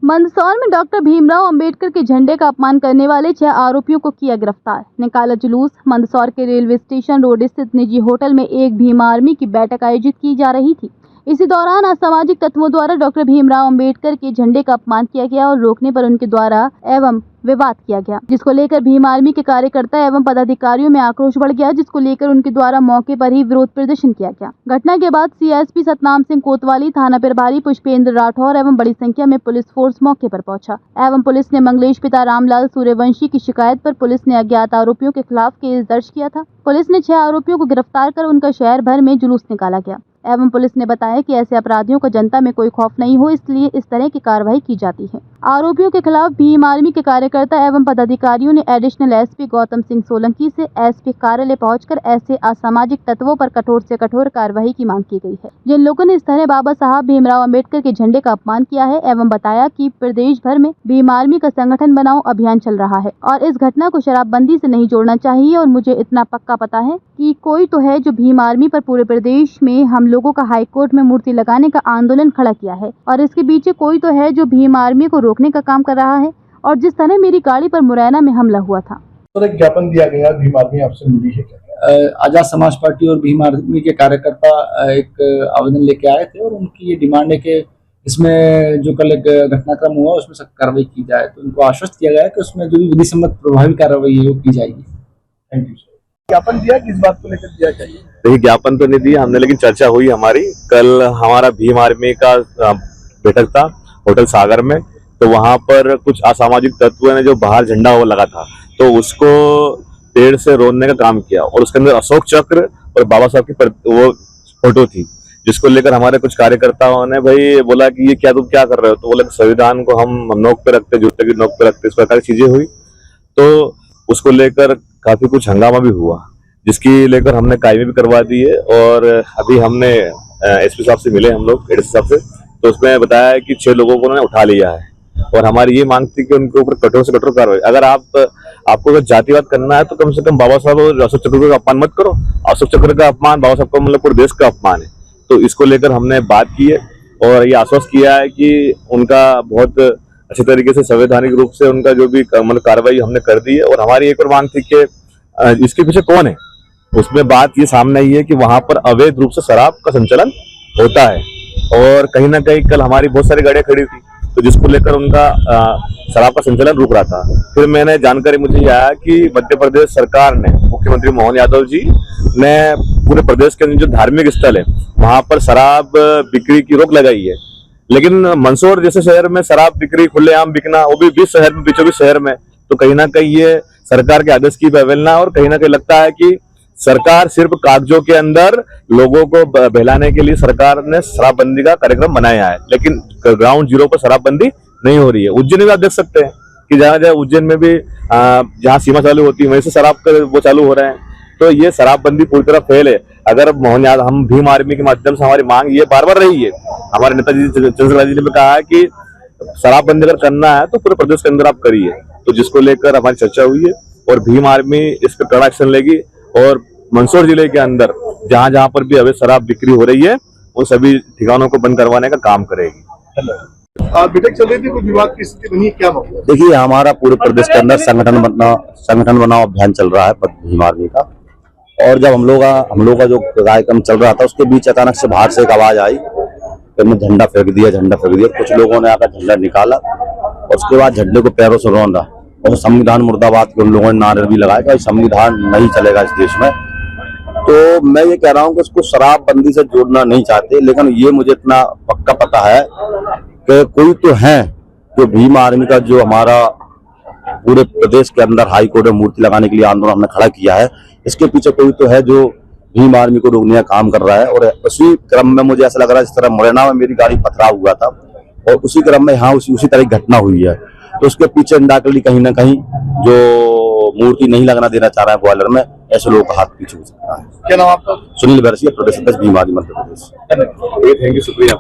मंदसौर में डॉक्टर भीमराव अंबेडकर के झंडे का अपमान करने वाले 6 आरोपियों को किया गिरफ्तार। निकाला जुलूस। मंदसौर के रेलवे स्टेशन रोड स्थित निजी होटल में एक भीम आर्मी की बैठक आयोजित की जा रही थी। इसी दौरान असामाजिक तत्वों द्वारा डॉक्टर भीमराव अंबेडकर के झंडे का अपमान किया गया और रोकने पर उनके द्वारा एवं विवाद किया गया, जिसको लेकर भीम आर्मी के कार्यकर्ता एवं पदाधिकारियों में आक्रोश बढ़ गया, जिसको लेकर उनके द्वारा मौके पर ही विरोध प्रदर्शन किया गया। घटना के बाद सीएसपी सतनाम सिंह कोतवाली, थाना प्रभारी पुष्पेंद्र राठौर एवं बड़ी संख्या में पुलिस फोर्स मौके पर पहुंचा एवं पुलिस ने मंगलेश पिता रामलाल सूर्यवंशी की शिकायत पर पुलिस ने अज्ञात आरोपियों के खिलाफ केस दर्ज किया था। पुलिस ने 6 आरोपियों को गिरफ्तार कर उनका शहर भर में जुलूस निकाला गया एवं पुलिस ने बताया कि ऐसे अपराधियों को जनता में कोई खौफ नहीं हो, इसलिए इस तरह की कार्रवाई की जाती है। आरोपियों के खिलाफ भीम आर्मी के कार्यकर्ता एवं पदाधिकारियों ने एडिशनल एसपी गौतम सिंह सोलंकी से एसपी कार्यालय पहुंचकर ऐसे असामाजिक तत्वों पर कठोर से कठोर कार्रवाई की मांग की गई है, जिन लोगों ने इस तरह बाबा साहब भीमराव अंबेडकर के झंडे का अपमान किया है एवं बताया कि प्रदेश भर में भीम आर्मी का संगठन बनाओ अभियान चल रहा है और इस घटना को शराबबंदी से नहीं जोड़ना चाहिए। और मुझे इतना पक्का पता है कि कोई तो है जो भीम आर्मी पर पूरे प्रदेश में हम लोगों का हाईकोर्ट में मूर्ति लगाने का आंदोलन खड़ा किया है और इसके पीछे कोई तो है जो भीम आर्मी को रोकने का काम कर रहा है। और जिस तरह मेरी गाड़ी पर मुरैना में हमला हुआ था, तो एक ज्ञापन दिया गया, भीम आर्मी आपसे मिली है क्या? आजाद समाज पार्टी और भीम आर्मी के कार्यकर्ता एक आवेदन लेके आए थे और उनकी ये डिमांड है कि इसमें जो कल एक घटनाक्रम हुआ उसमें सख्त कार्रवाई की जाए। तो उनको आश्वस्त किया गया है कि उसमें जो भी विधि सम्मत प्रभावी कार्रवाई है वो की जाएगी। Thank you sir. ज्ञापन दिया, किस बात को लेकर दिया चाहिए? देखिए, ज्ञापन तो नहीं दिया हमने, लेकिन चर्चा हुई हमारी। कल हमारा भीम आर्मी का बैठक था होटल सागर में, तो वहां पर कुछ असामाजिक तत्वों ने जो बाहर झंडा वो लगा था तो उसको पेड़ से रोकने का काम किया और उसके अंदर अशोक चक्र और बाबा साहब की वो फोटो थी, जिसको लेकर हमारे कुछ कार्यकर्ताओं ने भाई बोला कि ये क्या तुम क्या कर रहे हो। तो बोला संविधान को हम नोक पे रखते, जूते की नोक पे रखते, इस प्रकार की चीजें हुई। तो उसको लेकर काफी कुछ हंगामा भी हुआ, जिसकी लेकर हमने कायमी भी करवा दी है। और अभी हमने एसपी साहब से मिले हम लोग, एडीसी साहब से, तो उसमें बताया है कि 6 लोगों को उन्होंने उठा लिया है और हमारी ये मांग थी कि उनके ऊपर कठोर से कठोर कार्रवाई। अगर आपको अगर जातिवाद करना है तो कम से कम बाबा साहब और अशोक चक्र का अपमान मत करो। अशोक चक्र का अपमान बाबा साहब का मतलब पूरे देश का अपमान है। तो इसको लेकर हमने बात की है और ये आश्वस्त किया है कि उनका बहुत अच्छे तरीके से संवैधानिक रूप से उनका जो भी मतलब कार्रवाई हमने कर दी है। और हमारी एक और मांग थी कि इसके पीछे कौन है। उसमें बात ये सामने आई है कि वहां पर अवैध रूप से शराब का संचालन होता है और कहीं ना कहीं कल हमारी बहुत सारी गाड़ियां खड़ी थी, तो जिसको लेकर उनका शराब का संचालन रुक रहा था। फिर मैंने जानकारी मुझे ये आया कि मध्य प्रदेश सरकार ने, मुख्यमंत्री मोहन यादव जी ने पूरे प्रदेश के अंदर जो धार्मिक स्थल है वहां पर शराब बिक्री की रोक लगाई है। लेकिन मंदसौर जैसे शहर में शराब बिक्री खुलेआम बिकना, वो भी 20 शहर में, बीचों बीच शहर में, तो कहीं ना कहीं ये सरकार के आदेश की अवहेलना और कहीं ना कहीं लगता है कि सरकार सिर्फ कागजों के अंदर लोगों को बहलाने के लिए सरकार ने शराबबंदी का कार्यक्रम बनाया है, लेकिन ग्राउंड जीरो पर शराबबंदी नहीं हो रही है। उज्जैन में आप देख सकते हैं कि जहाँ उज्जैन में भी जहाँ सीमा चालू होती है वहीं से शराब का वो चालू हो रहे हैं। तो ये शराबबंदी पूरी तरह फेल है। अगर मोहन यादव, हम भीम आर्मी के माध्यम से हमारी मांग ये बार बार रही है, हमारे नेताजी चंद्रशेखर जी ने भी कहा है कि शराबबंदी अगर करना है तो पूरे प्रदेश के अंदर आप करिए। तो जिसको लेकर हमारी चर्चा हुई है और भीम आर्मी इस पर कड़ा एक्शन लेगी और मंदसौर जिले के अंदर जहां जहां पर भी अवैध शराब बिक्री हो रही है वो सभी ठिकानों को बंद करवाने का काम करेगी। बैठक चल रही थी, कोई विवाद की स्थिति बनी, क्या मामला? देखिए, हमारा पूरे प्रदेश के अंदर संगठन बनाओ अभियान चल रहा है भीम आर्मी का। और जब हम लोग का जो कार्यक्रम चल रहा था उसके बीच अचानक से बाहर से एक आवाज आई, फिर झंडा फेंक दिया। कुछ लोगों ने आकर झंडा निकाला और उसके बाद झंडे को पैरों से रौंदा और संविधान मुर्दाबाद के उन लोगों ने नारे भी लगाए कि संविधान नहीं चलेगा इस देश में। तो मैं ये कह रहा हूँ कि उसको शराबबंदी से जोड़ना नहीं चाहते, लेकिन ये मुझे इतना पक्का पता है कि कोई तो है जो भीम आर्मी का, जो हमारा पूरे प्रदेश के अंदर हाई कोर्ट में मूर्ति लगाने के लिए आंदोलन हमने खड़ा किया है, इसके पीछे कोई तो है जो भीम आर्मी को रोकने का काम कर रहा है। और उसी क्रम में मुझे ऐसा लग रहा है जिस तरह मुरैना में मेरी गाड़ी पथराव हुआ था और उसी क्रम में यहाँ उसी तरह की घटना हुई है। तो उसके पीछे इंडाकली कहीं ना कहीं जो मूर्ति नहीं लगना देना चाह रहा है ग्वालियर में, ऐसे लोगों का हाथ पीछे हो सकता है। क्या नाम आपका? सुनील बैरसिया, प्रदेश अध्यक्ष Bhim army Madhya Pradesh. Thank you, शुक्रिया।